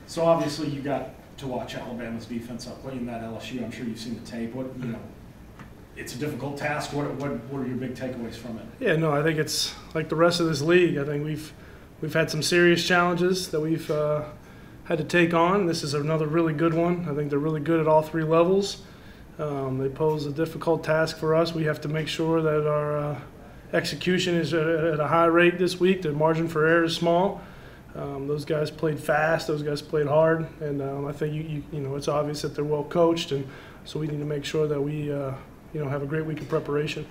So obviously you got to watch Alabama's defense up playing that LSU. I'm sure you've seen the tape. It's a difficult task. What are your big takeaways from it? Yeah, no, I think it's like the rest of this league. I think we've had some serious challenges that we've had to take on. This is another really good one. I think they're really good at all three levels. They pose a difficult task for us. We have to make sure that our execution is at a high rate this week. The margin for error is small. Those guys played fast. Those guys played hard, and I think you know it's obvious that they're well coached, and so we need to make sure that we have a great week of preparation.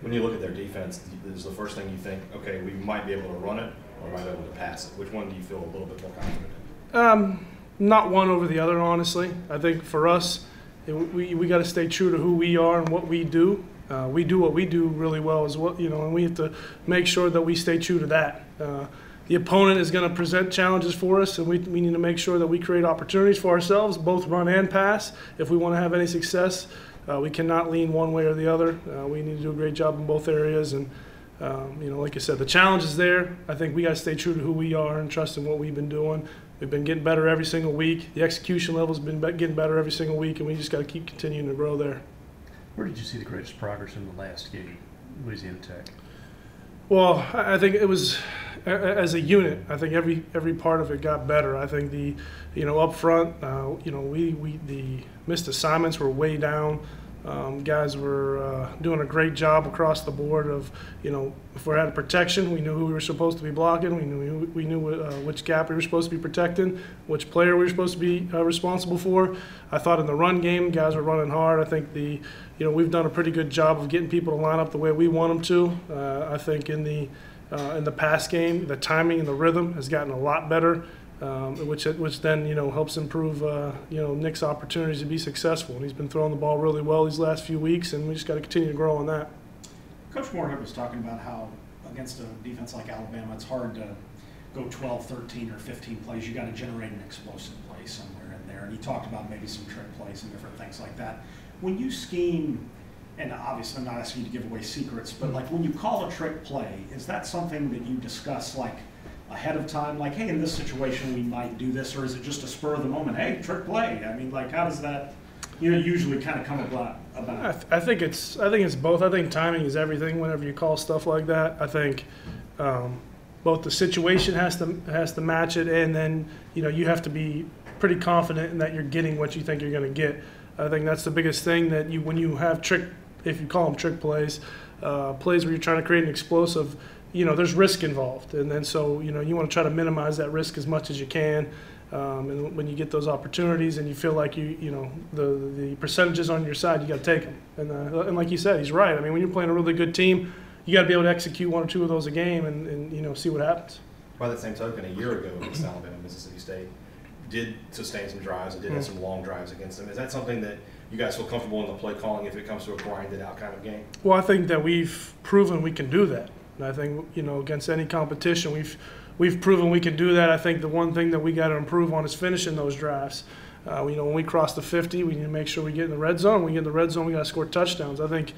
When you look at their defense, is the first thing you think, okay, we might be able to run it or might be able to pass it? Which one do you feel a little bit more confident in? Not one over the other, honestly. I think for us, we got to stay true to who we are and what we do. We do what we do really well as well, and we have to make sure that we stay true to that. The opponent is going to present challenges for us, and we need to make sure that we create opportunities for ourselves, both run and pass. If we want to have any success, we cannot lean one way or the other. We need to do a great job in both areas, and like I said, the challenge is there. I think we got to stay true to who we are and trust in what we've been doing. We've been getting better every single week. The execution level's been getting better every single week, and we just got to keep continuing to grow there. Where did you see the greatest progress in the last game, Louisiana Tech? Well, I think it was as a unit. I think every part of it got better. I think up front, the missed assignments were way down. Guys were doing a great job across the board of, if we had a protection, we knew who we were supposed to be blocking. We knew which gap we were supposed to be protecting, which player we were supposed to be responsible for. I thought in the run game, guys were running hard. I think we've done a pretty good job of getting people to line up the way we want them to. I think in the pass game, the timing and the rhythm has gotten a lot better. Which then helps improve Nick's opportunities to be successful. And he's been throwing the ball really well these last few weeks, and we just got to continue to grow on that. Coach Moorhead was talking about how against a defense like Alabama, it's hard to go 12, 13, or 15 plays. You got to generate an explosive play somewhere in there. And he talked about maybe some trick plays and different things like that. When you scheme, and obviously I'm not asking you to give away secrets, but like when you call a trick play, is that something that you discuss ahead of time, like, hey, in this situation we might do this, or is it just a spur of the moment, hey, trick play? I mean, how does that usually kind of come about? I think it's both. I think timing is everything whenever you call stuff like that. I think both the situation has to match it, and then you have to be pretty confident in that you're getting what you think you're going to get. I think that's the biggest thing, that when you have if you call them trick plays, plays where you're trying to create an explosive, there's risk involved, and then so you want to try to minimize that risk as much as you can. And when you get those opportunities and you feel like the percentages on your side, you got to take them. And like you said, he's right. I mean, when you're playing a really good team, you got to be able to execute one or two of those a game and see what happens. By that same token, a year ago against Alabama, Mississippi State did sustain some drives and did have some long drives against them. Is that something that you guys feel comfortable in the play calling if it comes to a grinded out kind of game? Well, I think that we've proven we can do that. And I think, against any competition, we've proven we can do that. I think the one thing that we got to improve on is finishing those drives. When we cross the 50, we need to make sure we get in the red zone. When we get in the red zone, we got to score touchdowns. I think,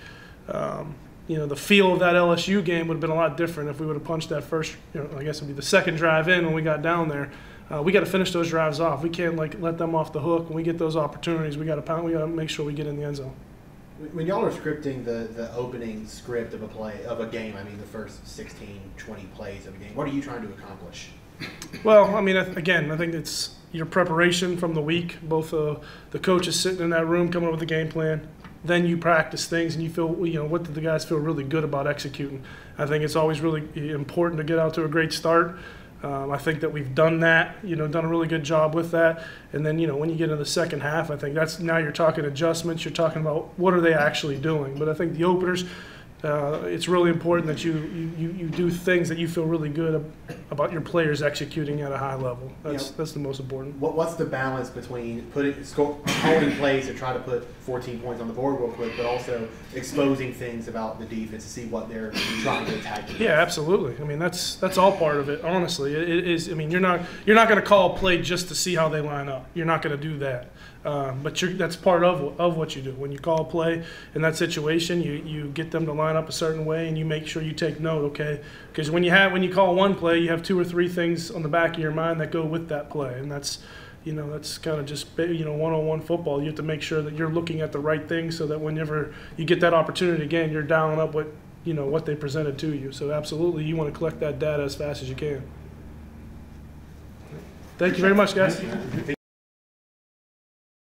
the feel of that LSU game would have been a lot different if we would have punched that first, I guess it would be the second drive in when we got down there. We got to finish those drives off. We can't let them off the hook. When we get those opportunities, we got to make sure we get in the end zone. When y'all are scripting the opening script of a game, I mean the first 16, 20 plays of a game, what are you trying to accomplish? Well, I mean, again, I think it's your preparation from the week. Both the coaches sitting in that room coming up with a game plan. Then you practice things and you feel, what do the guys feel really good about executing? I think it's always really important to get out to a great start. I think that we've done that, done a really good job with that. And then, when you get into the second half, I think now you're talking adjustments. You're talking about what are they actually doing. But I think the openers, it's really important that you do things that you feel really good about your players executing at a high level. That's the most important. What's the balance between calling plays to try to put 14 points on the board real quick, but also exposing things about the defense to see what they're trying to attack against? Yeah, absolutely. I mean, that's all part of it. Honestly, it is. I mean, you're not going to call a play just to see how they line up. You're not going to do that. But that's part of what you do. When you call a play in that situation, you get them to line line up a certain way, and you make sure you take note, okay? Because when you call one play, you have 2 or 3 things on the back of your mind that go with that play, and that's kind of just, one-on-one football. You have to make sure that you're looking at the right things so that whenever you get that opportunity again, you're dialing up what they presented to you. So absolutely, you want to collect that data as fast as you can. Thank you very much, guys.